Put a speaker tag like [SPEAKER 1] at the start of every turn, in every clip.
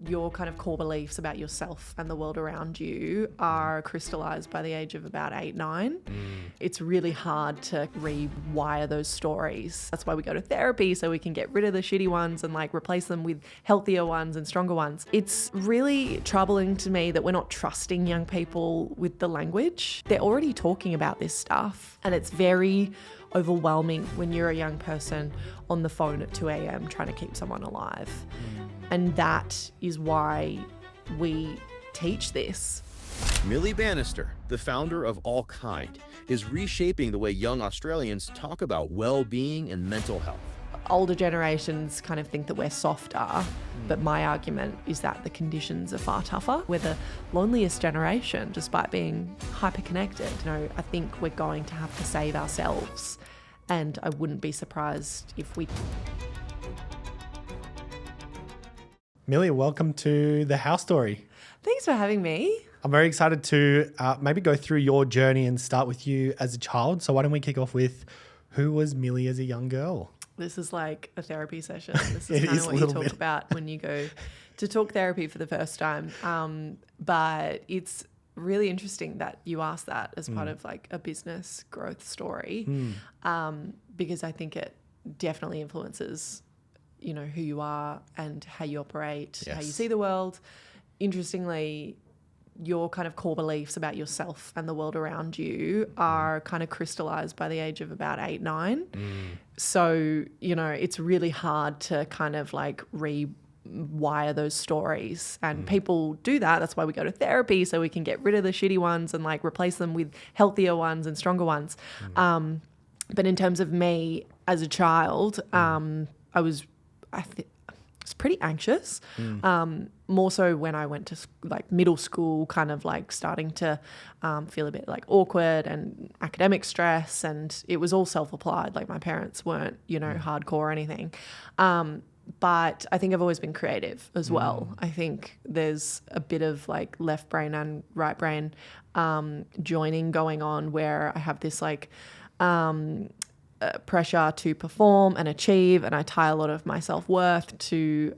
[SPEAKER 1] your kind of core beliefs about yourself and the world around you are crystallized by the age of about 8, 9. It's really hard to rewire those stories. That's why we go to therapy, so we can get rid of the shitty ones and like replace them with healthier ones and stronger ones. It's really troubling to me that we're not trusting young people with the language. They're already talking about this stuff, and it's very overwhelming when you're a young person on the phone at 2 a.m. trying to keep someone alive. And that is why we teach this.
[SPEAKER 2] Millie Bannister, the founder of allknd, is reshaping the way young Australians talk about well-being and mental health.
[SPEAKER 1] Older generations kind of think that we're softer, but my argument is that the conditions are far tougher. We're the loneliest generation, despite being hyper-connected. I think we're going to have to save ourselves, and I wouldn't be surprised if we...
[SPEAKER 3] Millie, welcome to The House Story.
[SPEAKER 1] Thanks for having me.
[SPEAKER 3] I'm very excited to maybe go through your journey and start with you as a child. So why don't we kick off with, who was Millie as a young girl?
[SPEAKER 1] This is like a therapy session. This is kind of what you talk about when you go to talk therapy for the first time. But it's really interesting that you asked that as part of like a business growth story, because I think it definitely influences, who you are and how you operate, how you see the world. Interestingly, your kind of core beliefs about yourself and the world around you are kind of crystallized by the age of about 8, 9. So, it's really hard to kind of like rewire those stories, and people do that. That's why we go to therapy, so we can get rid of the shitty ones and like replace them with healthier ones and stronger ones. But in terms of me as a child, I was pretty anxious, more so when I went to like middle school, kind of like starting to feel a bit like awkward and academic stress, and it was all self-applied. Like my parents weren't, hardcore or anything. But I think I've always been creative as well. I think there's a bit of like left brain and right brain joining going on, where I have this like pressure to perform and achieve, and I tie a lot of my self-worth to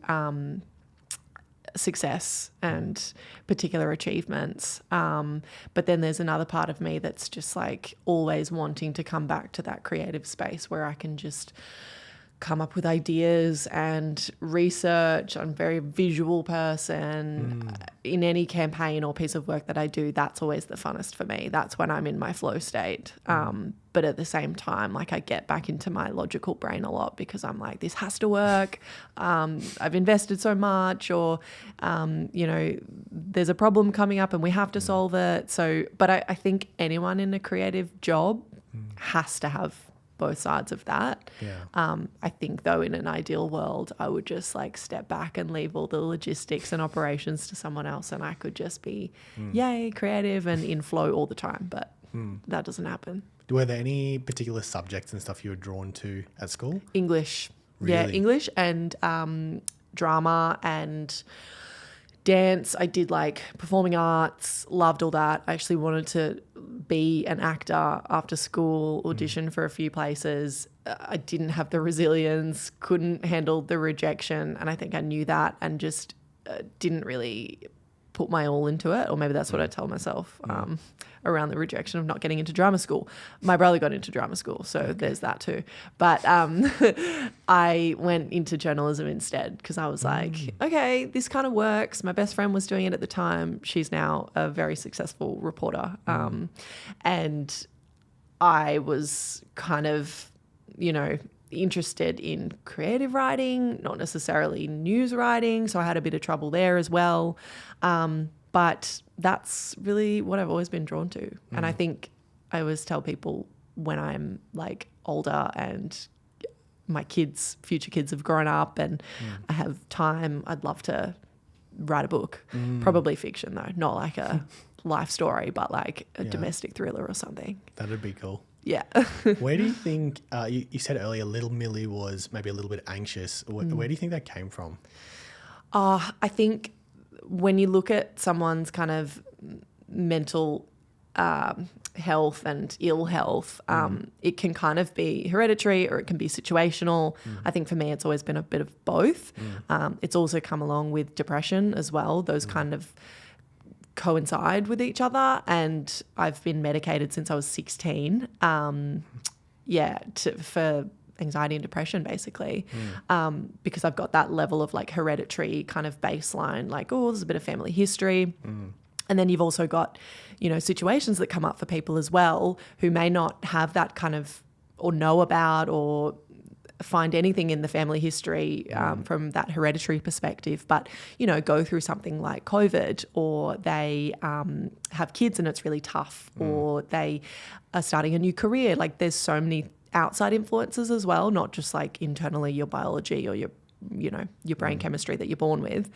[SPEAKER 1] success and particular achievements. But then there's another part of me that's just like always wanting to come back to that creative space where I can just come up with ideas and research. I'm a very visual person. In any campaign or piece of work that I do, that's always the funnest for me. That's when I'm in my flow state. But at the same time, like I get back into my logical brain a lot, because I'm like, this has to work. I've invested so much, or, there's a problem coming up and we have to solve it. So, but I think anyone in a creative job has to have both sides of that. I think though, in an ideal world, I would just like step back and leave all the logistics and operations to someone else, and I could just be yay creative and in flow all the time, but that doesn't happen.
[SPEAKER 3] Were there any particular subjects and stuff you were drawn to at school?
[SPEAKER 1] English.
[SPEAKER 3] Really?
[SPEAKER 1] Yeah, English and drama and dance. I did like performing arts, loved all that. I actually wanted to be an actor after school, audition for a few places. I didn't have the resilience, couldn't handle the rejection, and I think I knew that and just didn't really put my all into it, or maybe that's what I tell myself around the rejection of not getting into drama school. My brother got into drama school, so there's that too. But I went into journalism instead, because I was like, okay, this kind of works. My best friend was doing it at the time. She's now a very successful reporter. And I was kind of, interested in creative writing, not necessarily news writing. So I had a bit of trouble there as well. But that's really what I've always been drawn to. And I think I always tell people, when I'm like older and my future kids have grown up and I have time, I'd love to write a book, probably fiction though, not like a life story, but like a domestic thriller or something.
[SPEAKER 3] That'd be cool.
[SPEAKER 1] Yeah.
[SPEAKER 3] Where do you think, you said earlier, little Millie was maybe a little bit anxious. Where do you think that came from?
[SPEAKER 1] I think when you look at someone's kind of mental health and ill health, it can kind of be hereditary or it can be situational. I think for me, it's always been a bit of both. It's also come along with depression as well. Those kind of coincide with each other. And I've been medicated since I was 16. For anxiety and depression, basically, because I've got that level of like hereditary kind of baseline, like, oh, there's a bit of family history. And then you've also got, you know, situations that come up for people as well who may not have that kind of, or know about, or find anything in the family history from that hereditary perspective, but, you know, go through something like COVID, or they have kids and it's really tough, or they are starting a new career. Like there's so many outside influences as well, not just like internally your biology or your, you know, your brain chemistry that you're born with.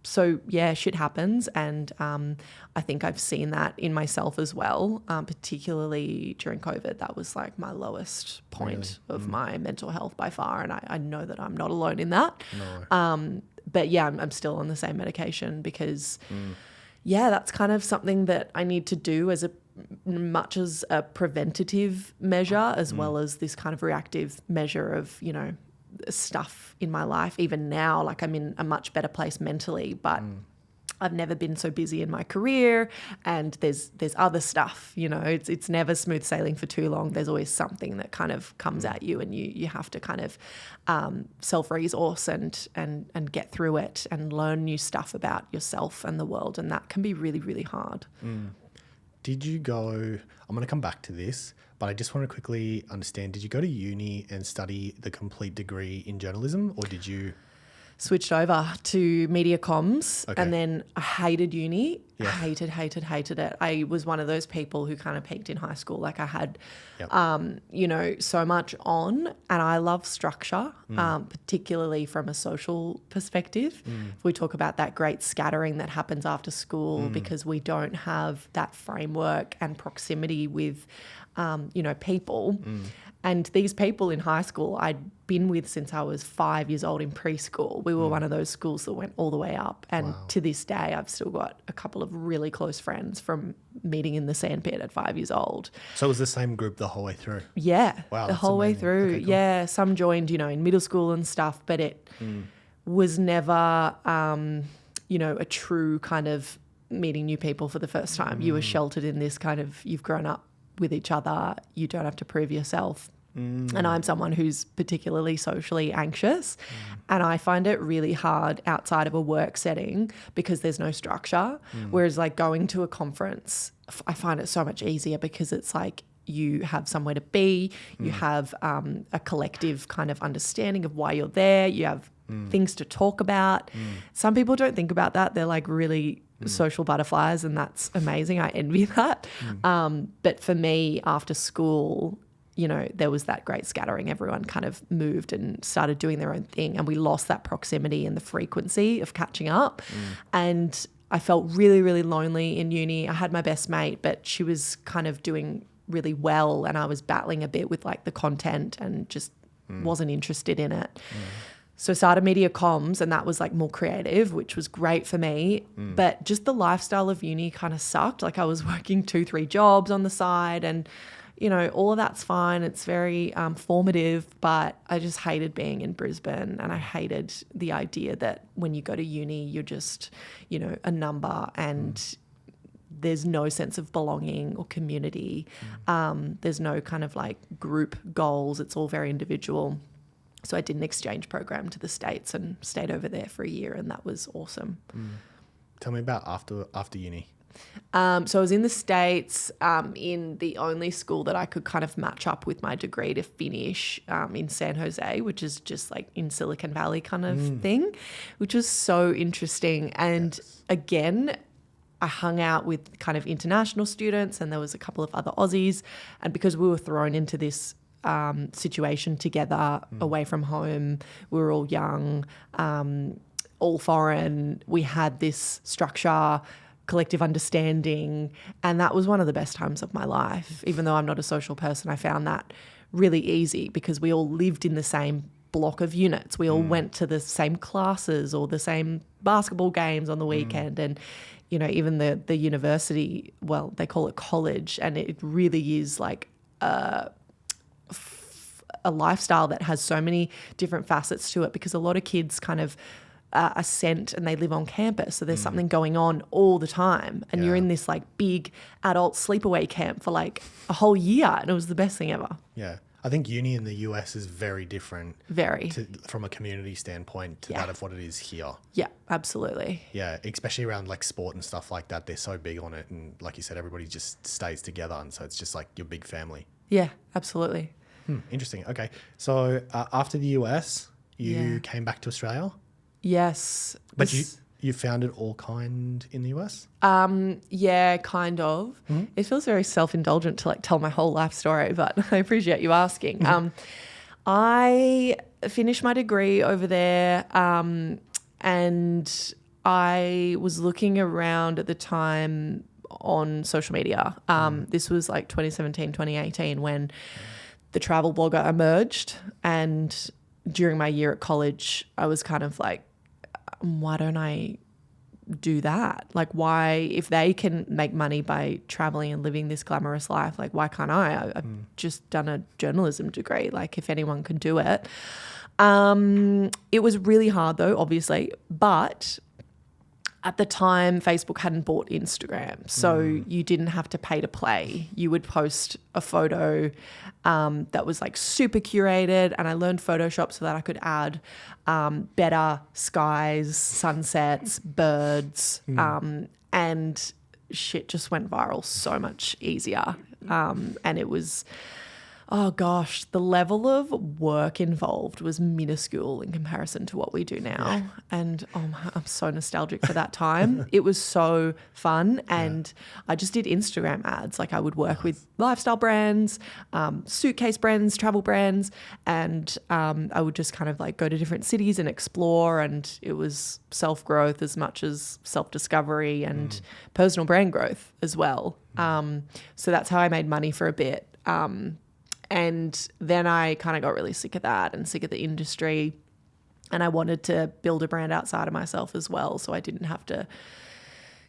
[SPEAKER 1] So yeah, shit happens. And I think I've seen that in myself as well, particularly during COVID. That was like my lowest point of my mental health by far. And I know that I'm not alone in that.
[SPEAKER 3] No.
[SPEAKER 1] But yeah, I'm still on the same medication because that's kind of something that I need to do as much as a preventative measure, as well as this kind of reactive measure of, you know, stuff in my life. Even now, like I'm in a much better place mentally, but I've never been so busy in my career, and there's other stuff, you know, it's never smooth sailing for too long. There's always something that kind of comes at you, and you have to kind of self-resource and get through it and learn new stuff about yourself and the world, and that can be really, really hard.
[SPEAKER 3] Did you go, I'm going to come back to this, but I just want to quickly understand, did you go to uni and study the complete degree in journalism, or did you?
[SPEAKER 1] Switched over to media comms, and then I hated uni. Yeah. Hated it. I was one of those people who kind of peaked in high school. Like I had, you know, so much on, and I love structure, particularly from a social perspective. If we talk about that great scattering that happens after school, because we don't have that framework and proximity with, you know, people. And these people in high school I'd been with since I was 5 years old in preschool. We were one of those schools that went all the way up. And to this day, I've still got a couple of really close friends from meeting in the sandpit at 5 years old.
[SPEAKER 3] So it was the same group the whole way through?
[SPEAKER 1] Yeah,
[SPEAKER 3] wow,
[SPEAKER 1] the whole way through. Okay, cool. Yeah, some joined, you know, in middle school and stuff, but it was never, you know, a true kind of meeting new people for the first time. You were sheltered in this kind of, you've grown up with each other, you don't have to prove yourself. And I'm someone who's particularly socially anxious, and I find it really hard outside of a work setting because there's no structure. Whereas like going to a conference, I find it so much easier because it's like you have somewhere to be, you have a collective kind of understanding of why you're there, you have things to talk about. Some people don't think about that. They're like really social butterflies, and that's amazing. I envy that. But for me, after school, you know, there was that great scattering. Everyone kind of moved and started doing their own thing, and we lost that proximity and the frequency of catching up. And I felt really, really lonely in uni. I had my best mate, but she was kind of doing really well, and I was battling a bit with like the content and just wasn't interested in it. So started media comms, and that was like more creative, which was great for me. But just the lifestyle of uni kind of sucked. Like I was working 2-3 jobs on the side, and you know, all of that's fine. It's very formative, but I just hated being in Brisbane, and I hated the idea that when you go to uni, you're just, you know, a number, and there's no sense of belonging or community. There's no kind of like group goals. It's all very individual. So I did an exchange program to the States and stayed over there for a year, and that was awesome.
[SPEAKER 3] Tell me about after uni.
[SPEAKER 1] So I was in the States in the only school that I could kind of match up with my degree to finish in San Jose, which is just like in Silicon Valley kind of thing, which was so interesting. And again, I hung out with kind of international students, and there was a couple of other Aussies. And because we were thrown into this situation together away from home, we were all young, all foreign, we had this structure, collective understanding, and that was one of the best times of my life. Even though I'm not a social person, I found that really easy because we all lived in the same block of units. We all went to the same classes or the same basketball games on the weekend. And, you know, even the university, well, they call it college, and it really is like a lifestyle that has so many different facets to it, because a lot of kids kind of are sent and they live on campus. So there's something going on all the time. And you're in this like big adult sleepaway camp for like a whole year. And it was the best thing ever.
[SPEAKER 3] Yeah. I think uni in the US is very different. From a community standpoint to that of what it is here.
[SPEAKER 1] Yeah, absolutely.
[SPEAKER 3] Yeah, especially around like sport and stuff like that. They're so big on it. And like you said, everybody just stays together. And so it's just like your big family.
[SPEAKER 1] Yeah, absolutely.
[SPEAKER 3] Interesting. Okay. So after the US, you came back to Australia?
[SPEAKER 1] Yes.
[SPEAKER 3] But you founded allknd in the US?
[SPEAKER 1] Yeah, kind of. It feels very self-indulgent to like tell my whole life story, but I appreciate you asking. I finished my degree over there, and I was looking around at the time on social media. This was like 2017, 2018 when the travel blogger emerged, and during my year at college, I was kind of like, why don't I do that? Like, why, if they can make money by traveling and living this glamorous life, like, why can't I? I've just done a journalism degree. Like, if anyone can do it. It was really hard though, obviously, but at the time, Facebook hadn't bought Instagram, so you didn't have to pay to play. You would post a photo that was like super curated, and I learned Photoshop so that I could add better skies, sunsets, birds, and shit just went viral so much easier. And it was... oh gosh, the level of work involved was minuscule in comparison to what we do now. Yeah. And I'm so nostalgic for that time. It was so fun. And I just did Instagram ads. Like I would work with lifestyle brands, suitcase brands, travel brands. And I would just kind of like go to different cities and explore. And it was self-growth as much as self-discovery and personal brand growth as well. So that's how I made money for a bit. And then I kind of got really sick of that and sick of the industry, and I wanted to build a brand outside of myself as well, so I didn't have to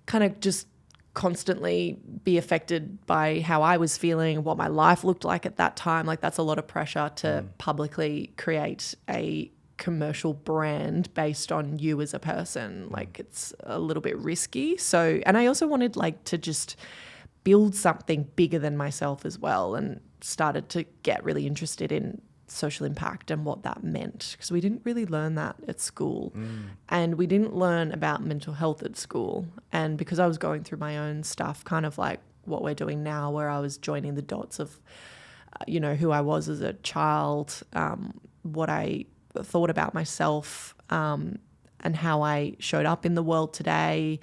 [SPEAKER 1] kind of just constantly be affected by how I was feeling, what my life looked like at that time. Like that's a lot of pressure to publicly create a commercial brand based on you as a person. Like it's a little bit risky. So, and I also wanted like to just build something bigger than myself as well, and started to get really interested in social impact and what that meant, because we didn't really learn that at school. And we didn't learn about mental health at school. And because I was going through my own stuff, kind of like what we're doing now, where I was joining the dots of, you know, who I was as a child, what I thought about myself, and how I showed up in the world today.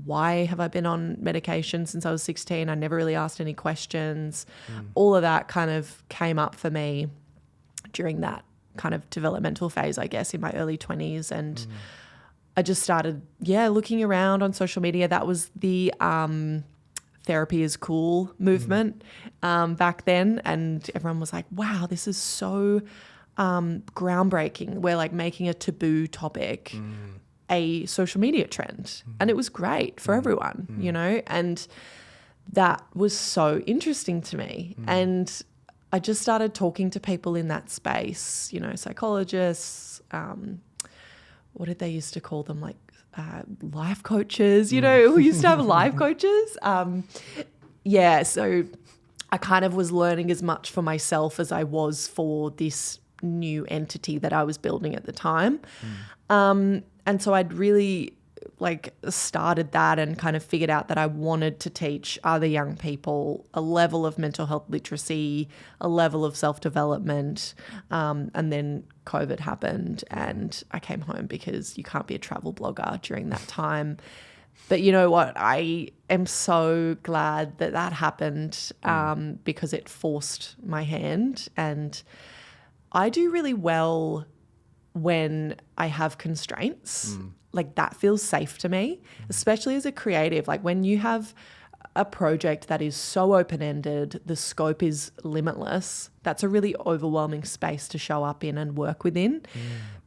[SPEAKER 1] Why have I been on medication since I was 16? I never really asked any questions. All of that kind of came up for me during that kind of developmental phase, I guess, in my early 20s. And I just started, looking around on social media. That was the therapy is cool movement back then. And everyone was like, wow, this is so groundbreaking. We're like making a taboo topic a social media trend, and it was great for everyone, you know, and that was so interesting to me. And I just started talking to people in that space, you know, psychologists, what did they used to call them, like life coaches, you know, who used to have life coaches. So I kind of was learning as much for myself as I was for this new entity that I was building at the time. And so I'd really like started that and kind of figured out that I wanted to teach other young people a level of mental health literacy, a level of self-development. And then COVID happened and I came home because you can't be a travel blogger during that time. But you know what? I am so glad that that happened because it forced my hand. And I do really well when I have constraints. Like that feels safe to me, especially as a creative. Like when you have a project that is so open-ended, the scope is limitless, that's a really overwhelming space to show up in and work within.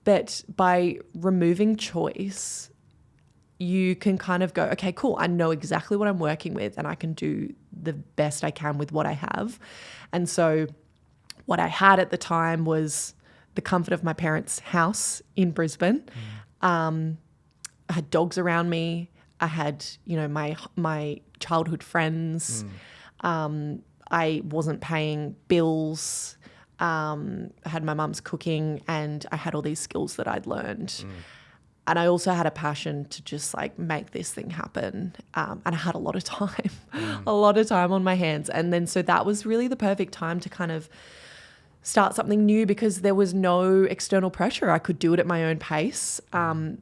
[SPEAKER 1] But by removing choice, you can kind of go, okay, cool, I know exactly what I'm working with and I can do the best I can with what I have. And so what I had at the time was the comfort of my parents' house in Brisbane. I had dogs around me. I had, my childhood friends. I wasn't paying bills. I had my mum's cooking, and I had all these skills that I'd learned. And I also had a passion to just like make this thing happen. And I had a lot of time, on my hands. And then so that was really the perfect time to kind of start something new, because there was no external pressure. I could do it at my own pace.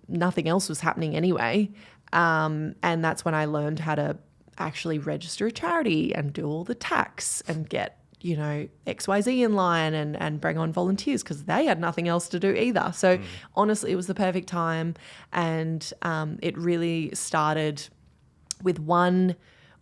[SPEAKER 1] Nothing else was happening anyway. And that's when I learned how to actually register a charity and do all the tax and get, XYZ in line and bring on volunteers, because they had nothing else to do either. So honestly, it was the perfect time. And it really started with one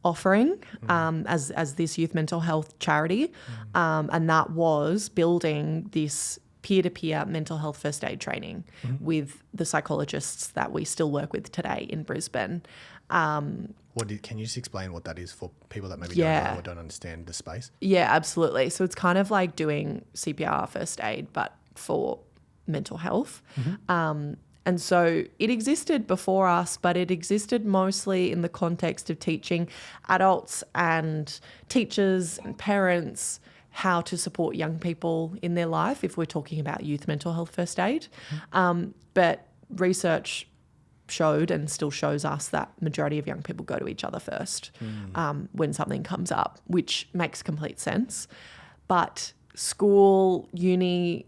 [SPEAKER 1] offering as this youth mental health charity. And that was building this peer-to-peer mental health first aid training with the psychologists that we still work with today in Brisbane.
[SPEAKER 3] Can you just explain what that is for people that maybe don't know or don't understand the space?
[SPEAKER 1] Yeah, absolutely. So it's kind of like doing CPR first aid, but for mental health. And so it existed before us, but it existed mostly in the context of teaching adults and teachers and parents how to support young people in their life, if we're talking about youth mental health first aid. But research showed and still shows us that majority of young people go to each other first when something comes up, which makes complete sense. But school, uni,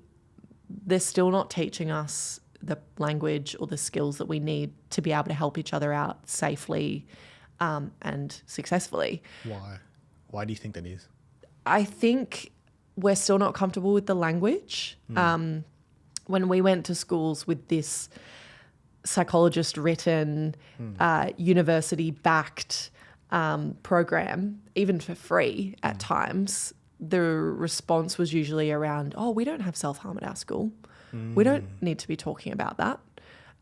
[SPEAKER 1] they're still not teaching us the language or the skills that we need to be able to help each other out safely and successfully.
[SPEAKER 3] Why? Why do you think that is?
[SPEAKER 1] I think we're still not comfortable with the language. When we went to schools with this psychologist-written, university-backed program, even for free at times, the response was usually around, we don't have self-harm at our school. We don't need to be talking about that.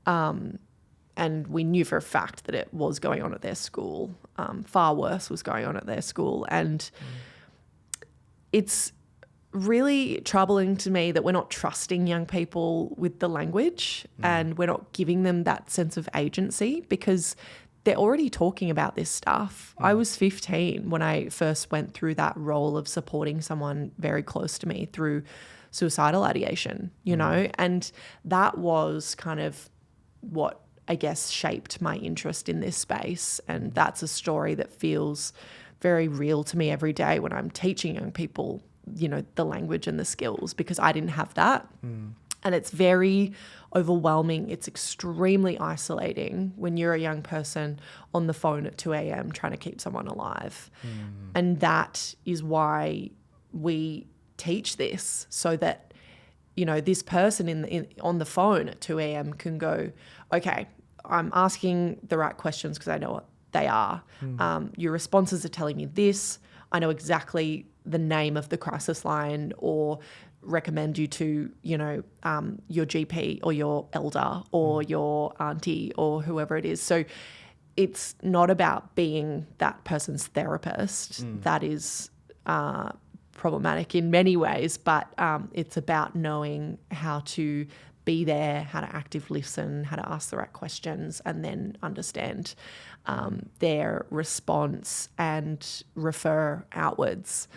[SPEAKER 1] And we knew for a fact that it was going on at their school. Far worse was going on at their school. And it's really troubling to me that we're not trusting young people with the language and we're not giving them that sense of agency, because they're already talking about this stuff. I was 15 when I first went through that role of supporting someone very close to me through suicidal ideation, and that was kind of what I guess shaped my interest in this space. And that's a story that feels very real to me every day when I'm teaching young people, the language and the skills, because I didn't have that. And it's very overwhelming. It's extremely isolating when you're a young person on the phone at 2 a.m. trying to keep someone alive. And that is why we teach this, so that, this person on the phone at 2 a.m. can go, okay, I'm asking the right questions because I know what they are. Your responses are telling me this. I know exactly the name of the crisis line, or recommend you to, your GP or your elder or your auntie or whoever it is. So it's not about being that person's therapist. That is problematic in many ways, but it's about knowing how to be there, how to actively listen, how to ask the right questions, and then understand their response and refer outwards.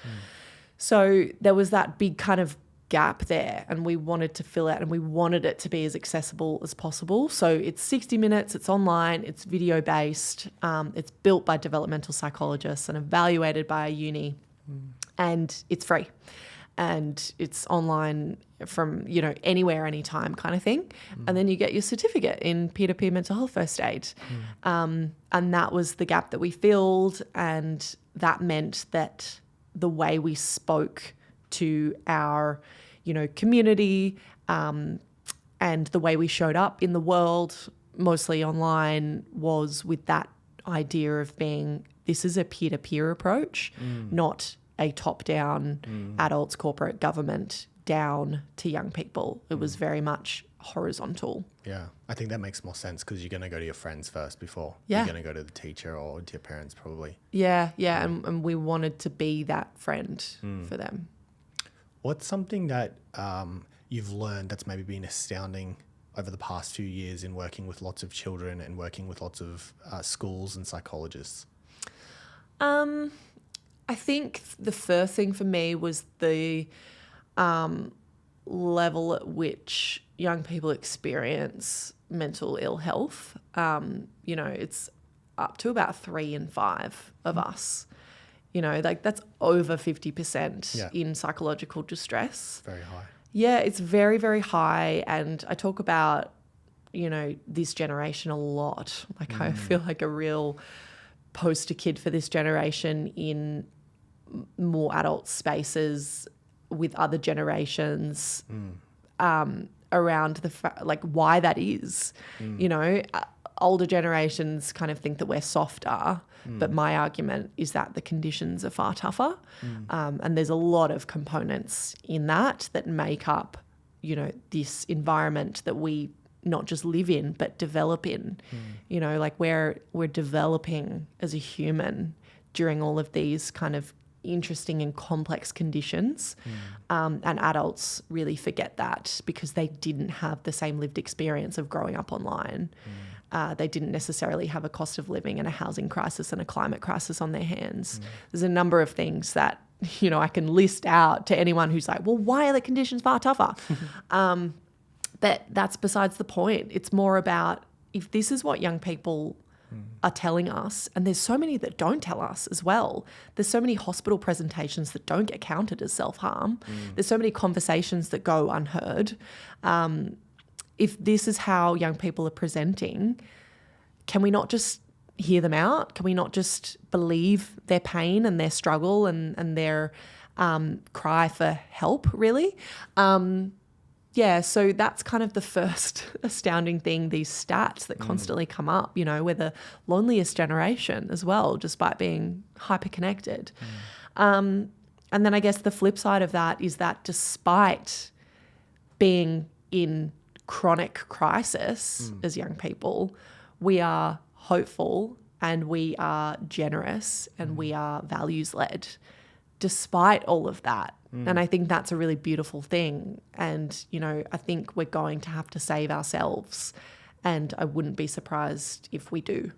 [SPEAKER 1] So there was that big kind of gap there, and we wanted to fill it, and we wanted it to be as accessible as possible. So it's 60 minutes, it's online, it's video based, it's built by developmental psychologists and evaluated by a uni, and it's free. And it's online from, anywhere, anytime kind of thing. And then you get your certificate in peer-to-peer mental health first aid. And that was the gap that we filled. And that meant that the way we spoke to our, community and the way we showed up in the world, mostly online, was with that idea of being this is a peer-to-peer approach, not a top-down adults, corporate, government down to young people. It was very much horizontal.
[SPEAKER 3] Yeah, I think that makes more sense because you're going to go to your friends first before
[SPEAKER 1] Yeah.
[SPEAKER 3] you're going to go to the teacher or to your parents probably.
[SPEAKER 1] Yeah. And we wanted to be that friend for them.
[SPEAKER 3] What's something that you've learned that's maybe been astounding over the past few years in working with lots of children and working with lots of schools and psychologists?
[SPEAKER 1] I think the first thing for me was the level at which young people experience mental ill health. It's up to about 3 in 5 of us. That's over 50% in psychological distress.
[SPEAKER 3] Very high.
[SPEAKER 1] Yeah, it's very, very high. And I talk about, this generation a lot. I feel like a real poster kid for this generation in more adult spaces with other generations around why that is. Older generations kind of think that we're softer, but my argument is that the conditions are far tougher. And there's a lot of components in that make up, this environment that we not just live in, but develop in. We're developing as a human during all of these kind of interesting and complex conditions. And adults really forget that because they didn't have the same lived experience of growing up online. They didn't necessarily have a cost of living and a housing crisis and a climate crisis on their hands. There's a number of things that, I can list out to anyone who's like, well, why are the conditions far tougher? But that's besides the point. It's more about if this is what young people are telling us, and there's so many that don't tell us as well. There's so many hospital presentations that don't get counted as self-harm. There's so many conversations that go unheard. If this is how young people are presenting, can we not just hear them out? Can we not just believe their pain and their struggle and their cry for help, really? So that's kind of the first astounding thing, these stats that constantly come up, we're the loneliest generation as well, despite being hyper-connected. And then I guess the flip side of that is that despite being in chronic crisis as young people, we are hopeful and we are generous and we are values-led despite all of that. And I think that's a really beautiful thing. And, I think we're going to have to save ourselves. And I wouldn't be surprised if we do.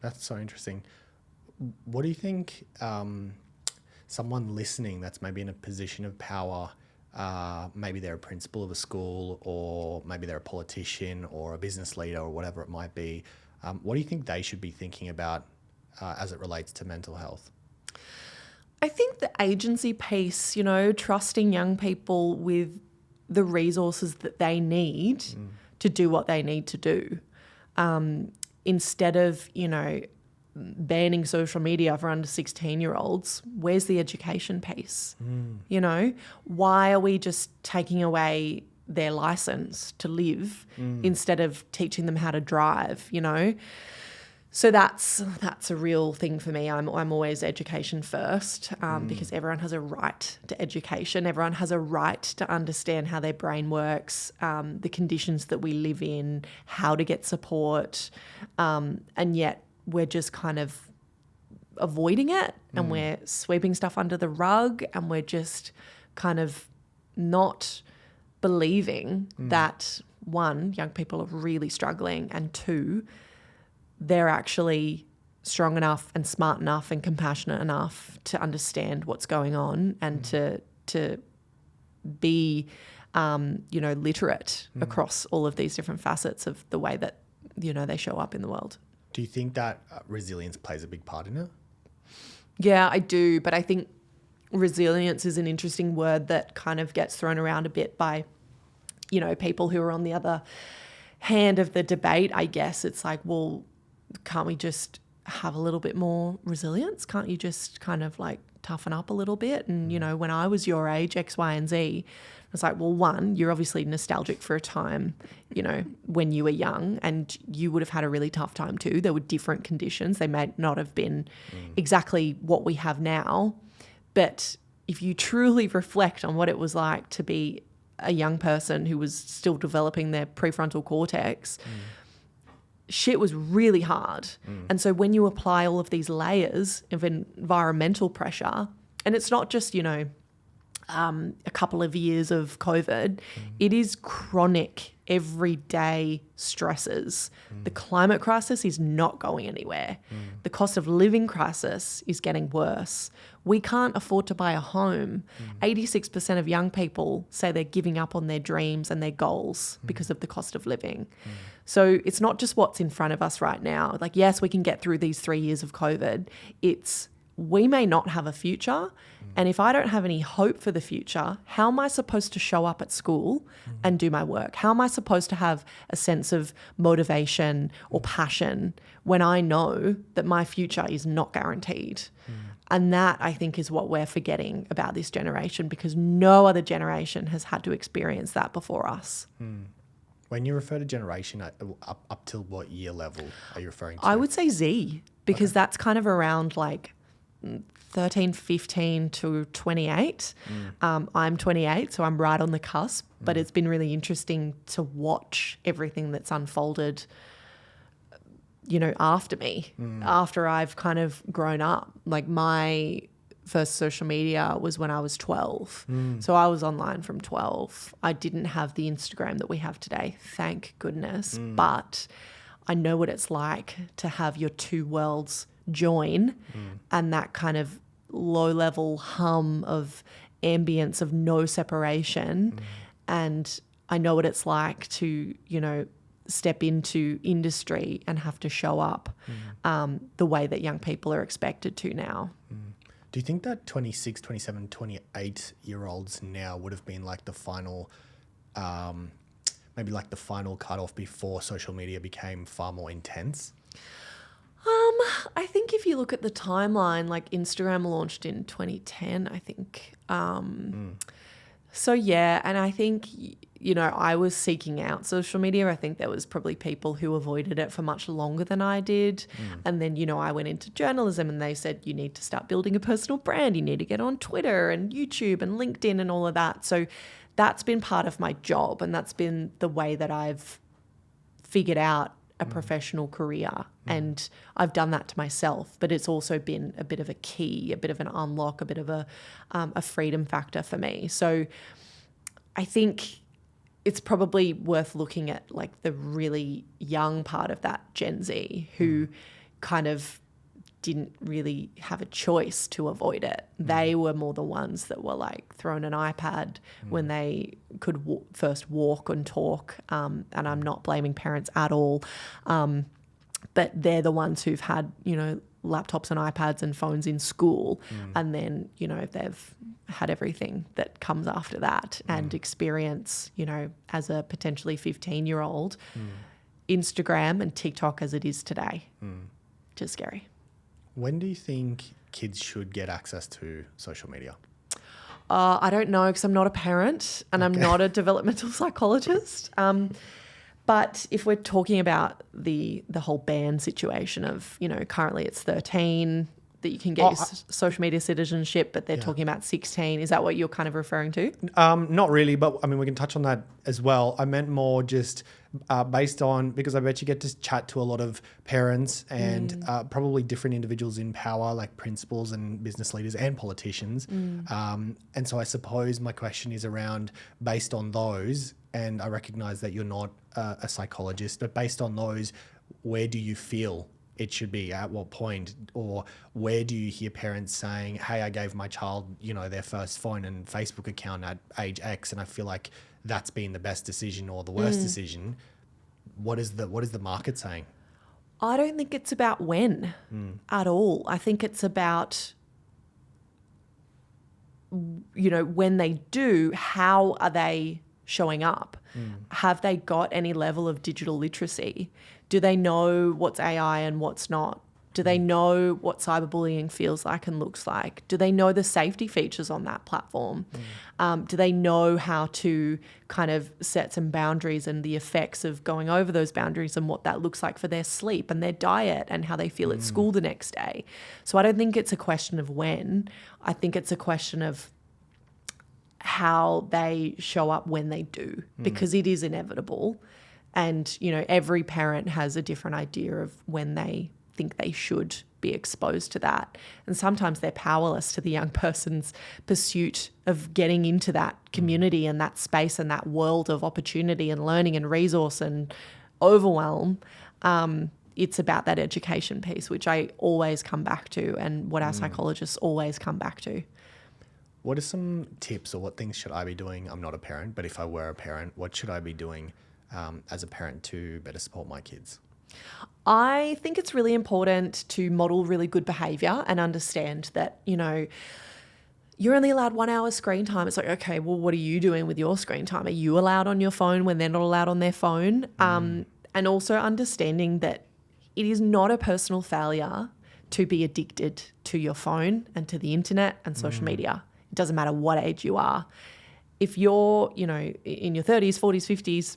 [SPEAKER 3] That's so interesting. What do you think someone listening that's maybe in a position of power, maybe they're a principal of a school or maybe they're a politician or a business leader or whatever it might be, what do you think they should be thinking about as it relates to mental health?
[SPEAKER 1] I think the agency piece, trusting young people with the resources that they need to do what they need to do. Instead of, banning social media for under 16-year-olds, where's the education piece? Why are we just taking away their license to live instead of teaching them how to drive, So that's a real thing for me. I'm always education first because everyone has a right to education. Everyone has a right to understand how their brain works, the conditions that we live in, how to get support, and yet we're just kind of avoiding it and we're sweeping stuff under the rug and we're just kind of not believing that, one, young people are really struggling, and two, they're actually strong enough and smart enough and compassionate enough to understand what's going on and to be, literate across all of these different facets of the way that, they show up in the world.
[SPEAKER 3] Do you think that resilience plays a big part in it?
[SPEAKER 1] Yeah, I do. But I think resilience is an interesting word that kind of gets thrown around a bit by, people who are on the other hand of the debate, I guess. It's like, well, can't we just have a little bit more resilience? Can't you just kind of like toughen up a little bit? And, when I was your age, X, Y, and Z, It's like, well, one, you're obviously nostalgic for a time, you know, when you were young, and you would have had a really tough time too. There were different conditions. They may not have been exactly what we have now. But if you truly reflect on what it was like to be a young person who was still developing their prefrontal cortex, shit was really hard. And so when you apply all of these layers of environmental pressure, and it's not just, you know, a couple of years of COVID, it is chronic, everyday stresses. The climate crisis is not going anywhere. The cost of living crisis is getting worse. We can't afford to buy a home. 86% of young people say they're giving up on their dreams and their goals because of the cost of living. So it's not just what's in front of us right now. Like, yes, we can get through these 3 years of COVID. It's we may not have a future. And if I don't have any hope for the future, how am I supposed to show up at school and do my work? How am I supposed to have a sense of motivation or passion when I know that my future is not guaranteed? And that, I think, is what we're forgetting about this generation, because no other generation has had to experience that before us.
[SPEAKER 3] When you refer to generation, up till what year level are you referring to?
[SPEAKER 1] I would say Z, because that's kind of around like 13, 15 to 28. I'm 28, so I'm right on the cusp, but it's been really interesting to watch everything that's unfolded, you know, after me, after I've kind of grown up. Like, my first social media was when I was 12. So I was online from 12. I didn't have the Instagram that we have today, thank goodness. But I know what it's like to have your two worlds join, and that kind of low level hum of ambience of no separation. And I know what it's like to, you know, step into industry and have to show up the way that young people are expected to now.
[SPEAKER 3] Do you think that 26, 27, 28-year-olds now would have been like the final, maybe like the final cutoff before social media became far more intense?
[SPEAKER 1] I think if you look at the timeline, like Instagram launched in 2010, I think. So yeah, and I think, you know, I was seeking out social media. I think there was probably people who avoided it for much longer than I did. And then, you know, I went into journalism and they said, you need to start building a personal brand. You need to get on Twitter and YouTube and LinkedIn and all of that. So that's been part of my job, and that's been the way that I've figured out a professional career. And I've done that to myself, but it's also been a bit of a key, a bit of an unlock, a bit of a freedom factor for me. So I think it's probably worth looking at like the really young part of that Gen Z who kind of didn't really have a choice to avoid it. They were more the ones that were like thrown an iPad when they could first walk and talk. And I'm not blaming parents at all. But they're the ones who've had, you know, laptops and iPads and phones in school. And then, you know, they've had everything that comes after that and experience, you know, as a potentially 15-year-old, Instagram and TikTok as it is today. Just scary.
[SPEAKER 3] When do you think kids should get access to social media?
[SPEAKER 1] I don't know, because I'm not a parent and I'm not a developmental psychologist. But if we're talking about the whole ban situation of, you know, currently it's 13 that you can get your social media citizenship, but they're talking about 16. Is that what you're kind of referring to?
[SPEAKER 3] Not really, but I mean, we can touch on that as well. I meant more just based on, because I bet you get to chat to a lot of parents and probably different individuals in power, like principals and business leaders and politicians. And so I suppose my question is around, based on those, and I recognize that you're not a psychologist, but based on those, where do you feel it should be, at what point, or where do you hear parents saying, hey, I gave my child, you know, their first phone and Facebook account at age X, and I feel like that's been the best decision or the worst decision. What is the market saying?
[SPEAKER 1] I don't think it's about when at all. I think it's about, you know, when they do, how are they showing up? Have they got any level of digital literacy? Do they know what's AI and what's not? Do they know what cyberbullying feels like and looks like? Do they know the safety features on that platform? Do they know how to kind of set some boundaries and the effects of going over those boundaries and what that looks like for their sleep and their diet and how they feel at school the next day? So I don't think it's a question of when. I think it's a question of how they show up when they do, because it is inevitable. And, you know, every parent has a different idea of when they think they should be exposed to that. And sometimes they're powerless to the young person's pursuit of getting into that community and that space and that world of opportunity and learning and resource and overwhelm. It's about that education piece, which I always come back to, and what our psychologists always come back to.
[SPEAKER 3] What are some tips, or what things should I be doing? I'm not a parent, but if I were a parent, what should I be doing as a parent to better support my kids?
[SPEAKER 1] I think it's really important to model really good behaviour and understand that, you know, you're only allowed 1 hour screen time. It's like, okay, well, what are you doing with your screen time? Are you allowed on your phone when they're not allowed on their phone? And also understanding that it is not a personal failure to be addicted to your phone and to the internet and social media. It doesn't matter what age you are. If you're, you know, in your 30s, 40s, 50s,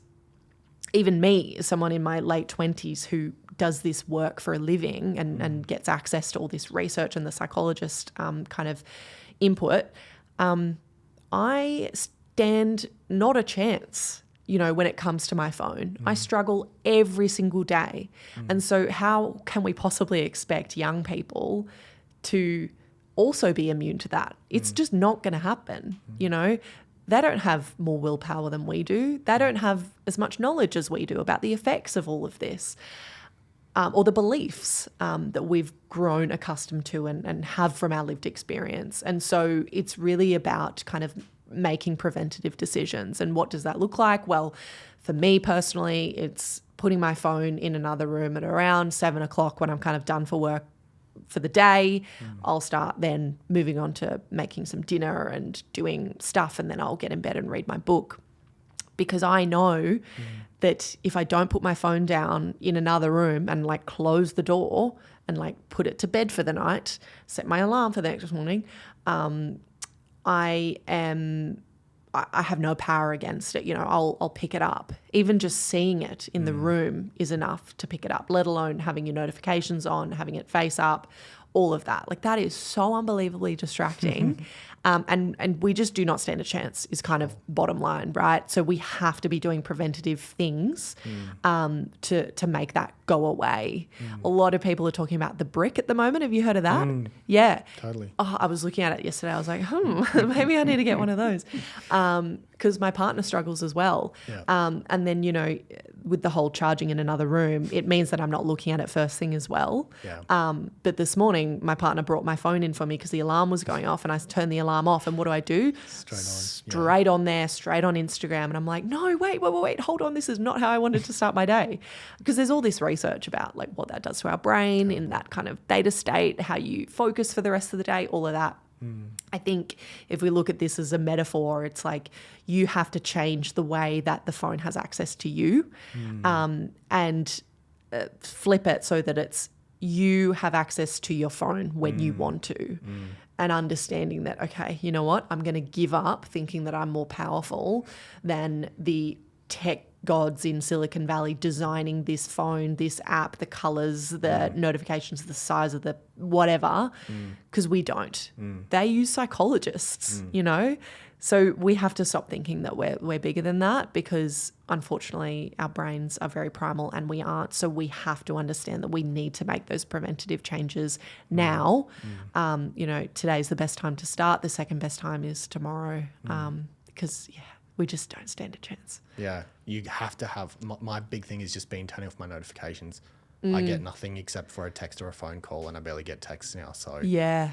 [SPEAKER 1] even me, someone in my late 20s who does this work for a living and gets access to all this research and the psychologist kind of input, I stand not a chance, you know, when it comes to my phone. I struggle every single day. And so how can we possibly expect young people to also be immune to that? It's just not going to happen, you know. They don't have more willpower than we do. They don't have as much knowledge as we do about the effects of all of this, or the beliefs that we've grown accustomed to and have from our lived experience. And so it's really about kind of making preventative decisions. And what does that look like? Well, for me personally, it's putting my phone in another room at around 7 o'clock when I'm kind of done for work for the day. I'll start then moving on to making some dinner and doing stuff, and then I'll get in bed and read my book, because I know that if I don't put my phone down in another room and like close the door and like put it to bed for the night, set my alarm for the next morning, I have no power against it. You know, I'll pick it up. Even just seeing it in the room is enough to pick it up, let alone having your notifications on, having it face up, all of that. Like, that is so unbelievably distracting. And we just do not stand a chance is kind of bottom line, right? So we have to be doing preventative things to make that go away. A lot of people are talking about the brick at the moment. Have you heard of that? Yeah.
[SPEAKER 3] Totally.
[SPEAKER 1] Oh, I was looking at it yesterday. I was like, maybe I need to get one of those. Because my partner struggles as well.
[SPEAKER 3] Yeah.
[SPEAKER 1] And then, you know, with the whole charging in another room, it means that I'm not looking at it first thing as well.
[SPEAKER 3] Yeah.
[SPEAKER 1] But this morning, my partner brought my phone in for me because the alarm was going off, and I turned the alarm off. And what do? Straight on there, straight on Instagram. And I'm like, no, wait, hold on. This is not how I wanted to start my day. Because there's all this research about like what that does to our brain in that kind of theta state, how you focus for the rest of the day, all of that. I think if we look at this as a metaphor, it's like you have to change the way that the phone has access to you, and flip it so that it's you have access to your phone when you want to, and understanding that, okay, you know what, I'm going to give up thinking that I'm more powerful than the tech gods in Silicon Valley designing this phone, this app, the colors, the notifications, the size of the whatever, because we don't. They use psychologists, you know? So we have to stop thinking that we're bigger than that, because unfortunately our brains are very primal and we aren't. So we have to understand that we need to make those preventative changes now. You know, today's the best time to start. The second best time is tomorrow, because, we just don't stand a chance.
[SPEAKER 3] Yeah, you have to have, my big thing is just turning off my notifications. I get nothing except for a text or a phone call, and I barely get texts now. So
[SPEAKER 1] yeah,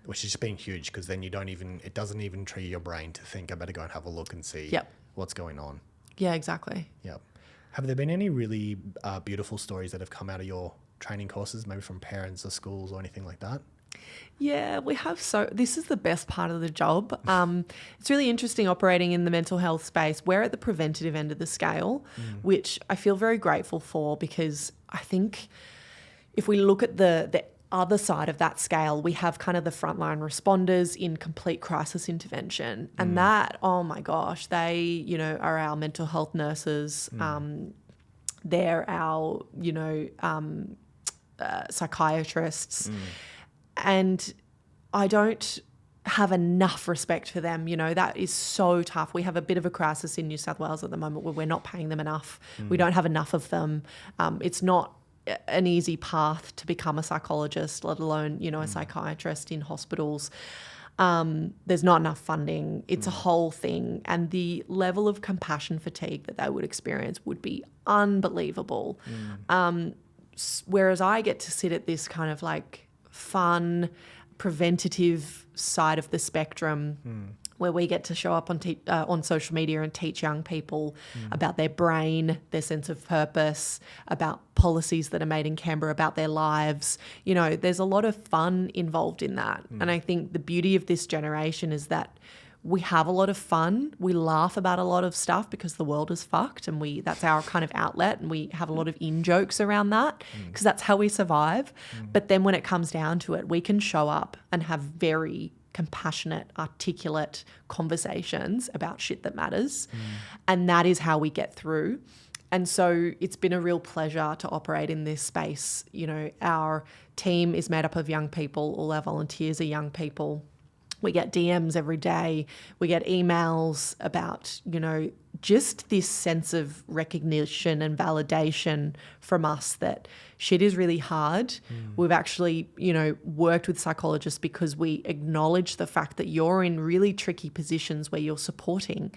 [SPEAKER 3] which has been huge, because then it doesn't even trigger your brain to think I better go and have a look and see what's going on. Yeah, exactly. Yep. Have there been any really beautiful stories that have come out of your training courses, maybe from parents or schools or anything like that? Yeah, we have. So this is the best part of the job. It's really interesting operating in the mental health space. We're at the preventative end of the scale, which I feel very grateful for, because I think,
[SPEAKER 1] if we look at the other side of that scale, we have kind of the frontline responders in complete crisis intervention. And that, oh my gosh, they, you know, are our mental health nurses. They're our, you know, psychiatrists. And I don't have enough respect for them. You know, that is so tough. We have a bit of a crisis in New South Wales at the moment where we're not paying them enough. We don't have enough of them. It's not an easy path to become a psychologist, let alone, you know, a psychiatrist in hospitals. There's not enough funding. It's a whole thing. And the level of compassion fatigue that they would experience would be unbelievable. Whereas I get to sit at this kind of like fun, preventative side of the spectrum where we get to show up on social media and teach young people about their brain, their sense of purpose, about policies that are made in Canberra, about their lives. You know, there's a lot of fun involved in that. And I think the beauty of this generation is that we have a lot of fun. We laugh about a lot of stuff because the world is fucked, and that's our kind of outlet, and we have a lot of in-jokes around that because that's how we survive. But then when it comes down to it, we can show up and have very compassionate, articulate conversations about shit that matters. And that is how we get through. And so it's been a real pleasure to operate in this space. You know, our team is made up of young people. All our volunteers are young people. We get DMs every day. We get emails about, you know, just this sense of recognition and validation from us that shit is really hard. We've actually, you know, worked with psychologists because we acknowledge the fact that you're in really tricky positions where you're supporting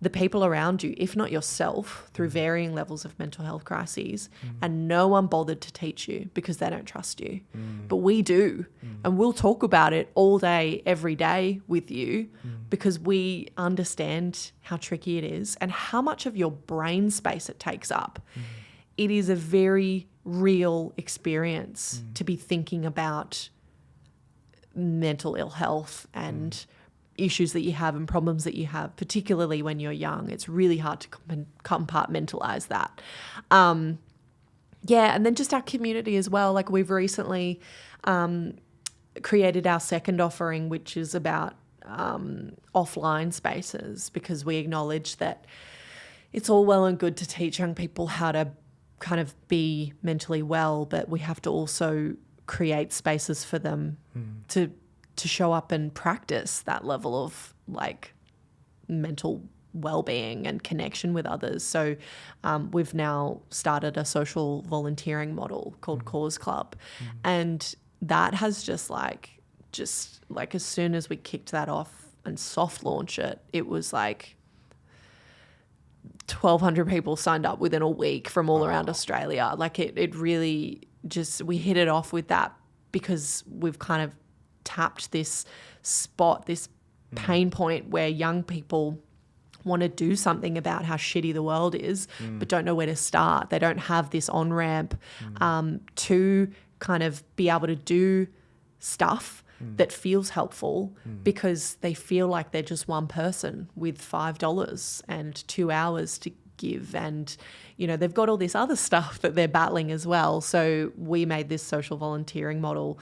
[SPEAKER 1] the people around you, if not yourself, through varying levels of mental health crises, and no one bothered to teach you because they don't trust you. But we do, and we'll talk about it all day, every day with you because we understand how tricky it is and how much of your brain space it takes up. It is a very real experience to be thinking about mental ill health and issues that you have and problems that you have, particularly when you're young. It's really hard to compartmentalize that. Yeah, and then just our community as well. Like we've recently created our second offering, which is about offline spaces, because we acknowledge that it's all well and good to teach young people how to kind of be mentally well, but we have to also create spaces for them to show up and practice that level of like mental well-being and connection with others. So we've now started a social volunteering model called Cause Club. And that has just like as soon as we kicked that off and soft launch it was like 1,200 people signed up within a week from all around Australia. Like it really just, we hit it off with that because we've kind of tapped this spot, this pain point where young people want to do something about how shitty the world is, but don't know where to start. They don't have this on-ramp to kind of be able to do stuff that feels helpful because they feel like they're just one person with $5 and 2 hours to give, and you know they've got all this other stuff that they're battling as well. So we made this social volunteering model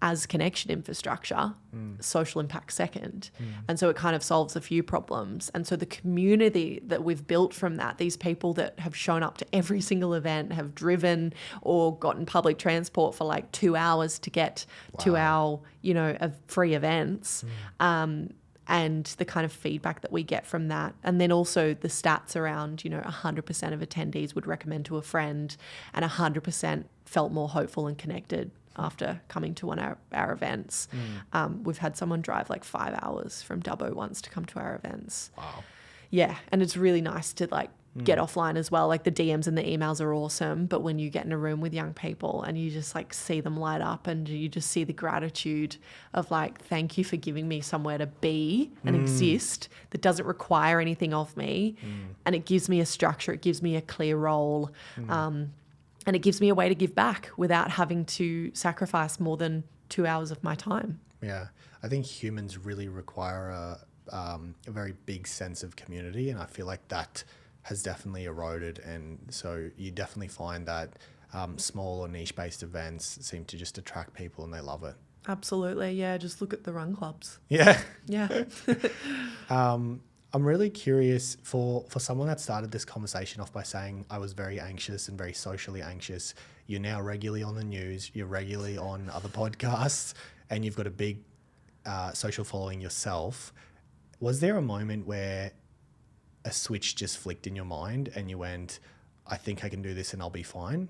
[SPEAKER 1] as connection infrastructure, social impact second. And so it kind of solves a few problems. And so the community that we've built from that, these people that have shown up to every single event, have driven or gotten public transport for like 2 hours to get to our, you know, free events, and the kind of feedback that we get from that. And then also the stats around, you know, 100% of attendees would recommend to a friend and 100% felt more hopeful and connected after coming to one of our events. We've had someone drive like 5 hours from Dubbo once to come to our events.
[SPEAKER 3] Wow.
[SPEAKER 1] Yeah, and it's really nice to like get offline as well. Like the DMs and the emails are awesome, but when you get in a room with young people and you just like see them light up and you just see the gratitude of like, thank you for giving me somewhere to be and exist that doesn't require anything of me, and it gives me a structure, it gives me a clear role, and it gives me a way to give back without having to sacrifice more than 2 hours of my time.
[SPEAKER 3] Yeah, I think humans really require a very big sense of community, and I feel like that has definitely eroded. And so you definitely find that small or niche-based events seem to just attract people and they love it.
[SPEAKER 1] Absolutely. Yeah. Just look at the run clubs.
[SPEAKER 3] Yeah.
[SPEAKER 1] Yeah.
[SPEAKER 3] I'm really curious for someone that started this conversation off by saying I was very anxious and very socially anxious. You're now regularly on the news, you're regularly on other podcasts, and you've got a big social following yourself. Was there a moment where a switch just flicked in your mind and you went, I think I can do this and I'll be fine?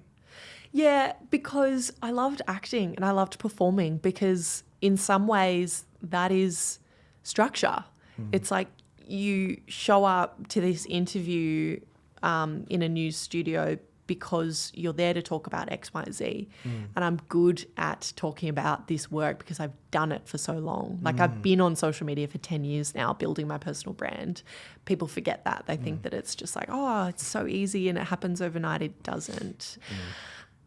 [SPEAKER 1] Yeah, because I loved acting and I loved performing, because in some ways that is structure. It's like you show up to this interview in a news studio because you're there to talk about X, Y, Z. And I'm good at talking about this work because I've done it for so long. Like I've been on social media for 10 years now, building my personal brand. People forget that. They think that it's just like, oh, it's so easy and it happens overnight. It doesn't.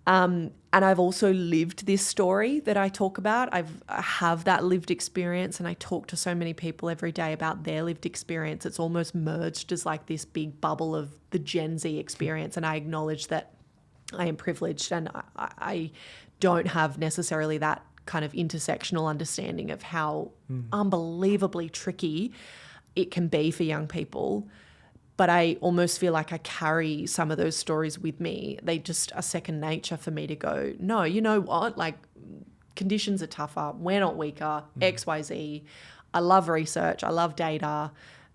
[SPEAKER 1] And I've also lived this story that I talk about. I have that lived experience, and I talk to so many people every day about their lived experience. It's almost merged as like this big bubble of the Gen Z experience. And I acknowledge that I am privileged and I don't have necessarily that kind of intersectional understanding of how unbelievably tricky it can be for young people. But I almost feel like I carry some of those stories with me. They just are second nature for me to go, no, you know what? Like conditions are tougher. We're not weaker. X, Y, Z. I love research. I love data.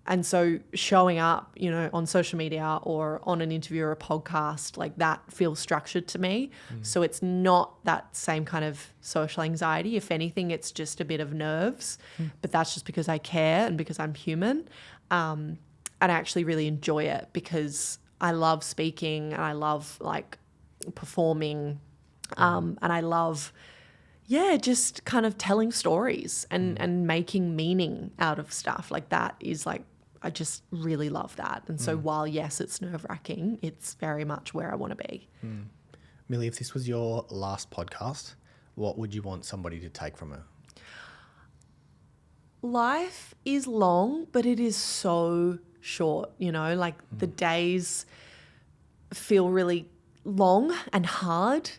[SPEAKER 1] And so showing up, you know, on social media or on an interview or a podcast, like that feels structured to me. So it's not that same kind of social anxiety. If anything, it's just a bit of nerves. But that's just because I care and because I'm human. And I actually really enjoy it because I love speaking and I love like performing and I love, just kind of telling stories and making meaning out of stuff. Like that is like, I just really love that. And so while, yes, it's nerve-wracking, it's very much where I want to be.
[SPEAKER 3] Millie, if this was your last podcast, what would you want somebody to take from it?
[SPEAKER 1] Life is long, but it is so short, you know, like the days feel really long and hard,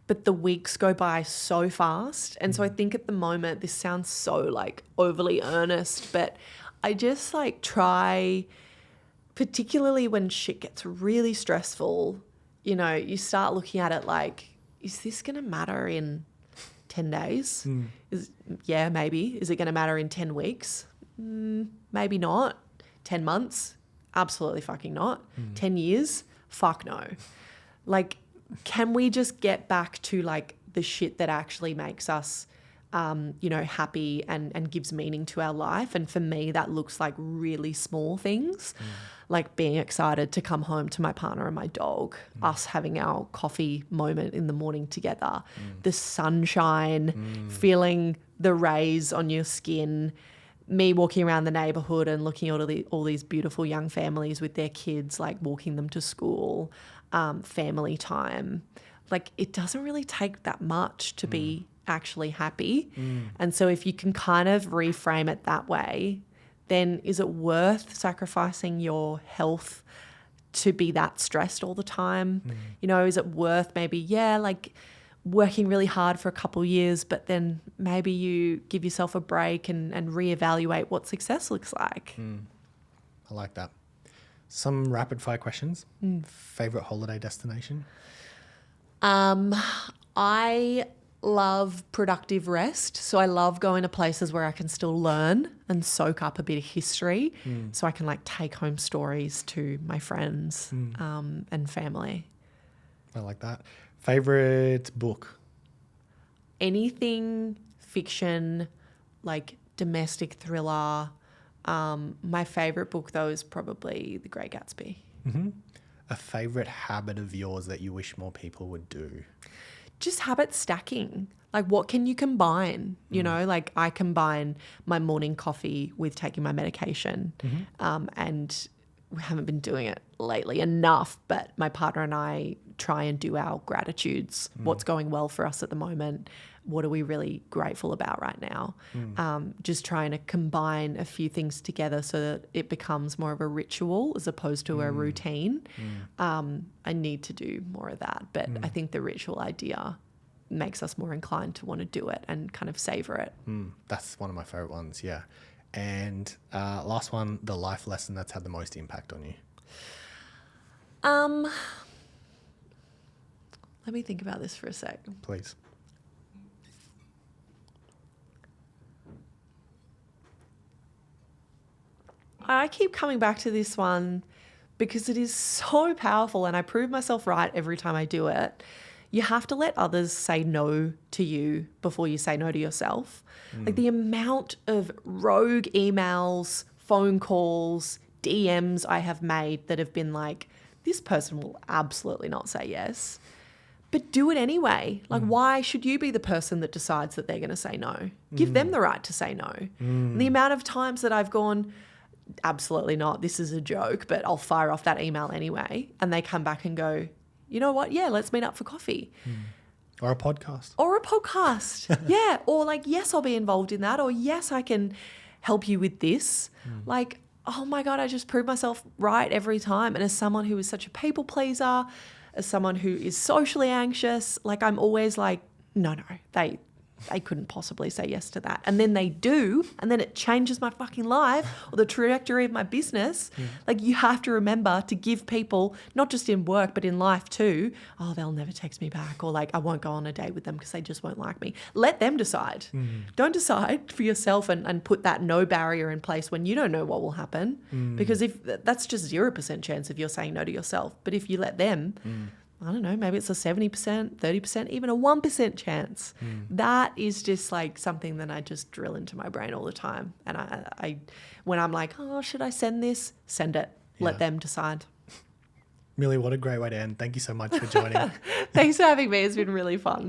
[SPEAKER 1] but the weeks go by so fast. And so I think at the moment, this sounds so like overly earnest, but I just like try, particularly when shit gets really stressful, you know, you start looking at it like, is this going to matter in 10 days? Maybe. Is it going to matter in 10 weeks? Maybe not. 10 months? Absolutely fucking not. 10 years? Fuck no. Like, can we just get back to like the shit that actually makes us, happy and gives meaning to our life? And for me, that looks like really small things, like being excited to come home to my partner and my dog, us having our coffee moment in the morning together, the sunshine, feeling the rays on your skin, me walking around the neighborhood and looking at all these beautiful young families with their kids, like walking them to school, family time. Like it doesn't really take that much to be actually happy. And so if you can kind of reframe it that way, then is it worth sacrificing your health to be that stressed all the time? You know, is it worth maybe, like working really hard for a couple of years, but then maybe you give yourself a break and reevaluate what success looks like?
[SPEAKER 3] I like that. Some rapid fire questions. Favorite holiday destination?
[SPEAKER 1] I love productive rest. So I love going to places where I can still learn and soak up a bit of history so I can like take home stories to my friends and family.
[SPEAKER 3] I like that. Favorite book?
[SPEAKER 1] Anything fiction, like domestic thriller. My favorite book though is probably The Great Gatsby.
[SPEAKER 3] A favorite habit of yours that you wish more people would do?
[SPEAKER 1] Just habit stacking. Like what can you combine? You know, like I combine my morning coffee with taking my medication and we haven't been doing it lately enough, but my partner and I try and do our gratitudes. What's going well for us at the moment? What are we really grateful about right now? Just trying to combine a few things together so that it becomes more of a ritual as opposed to a routine. I need to do more of that, but I think the ritual idea makes us more inclined to want to do it and kind of savor it.
[SPEAKER 3] That's one of my favorite ones, yeah. And last one, the life lesson that's had the most impact on you.
[SPEAKER 1] Let me think about this for a sec.
[SPEAKER 3] Please.
[SPEAKER 1] I keep coming back to this one because it is so powerful and I prove myself right every time I do it. You have to let others say no to you before you say no to yourself. Like the amount of rogue emails, phone calls, DMs I have made that have been like, this person will absolutely not say yes, but do it anyway. Like, why should you be the person that decides that they're going to say no? Give them the right to say no. The amount of times that I've gone, absolutely not, this is a joke, but I'll fire off that email anyway. And they come back and go, you know what? Yeah, let's meet up for coffee.
[SPEAKER 3] Or a podcast.
[SPEAKER 1] Yeah. Or like, yes, I'll be involved in that. Or yes, I can help you with this. Like, oh my God, I just prove myself right every time. And as someone who is such a people pleaser, as someone who is socially anxious, like I'm always like, no, they couldn't possibly say yes to that. And then they do, and then it changes my fucking life or the trajectory of my business. Like you have to remember to give people, not just in work, but in life too, oh, they'll never text me back, or like I won't go on a date with them because they just won't like me. Let them decide. Don't decide for yourself and put that no barrier in place when you don't know what will happen. Because if that's just 0% chance of you're saying no to yourself. But if you let them, I don't know, maybe it's a 70%, 30%, even a 1% chance. That is just like something that I just drill into my brain all the time. And I when I'm like, oh, should I send this? Send it. Let them decide.
[SPEAKER 3] Millie, what a great way to end. Thank you so much for joining.
[SPEAKER 1] Thanks for having me. It's been really fun.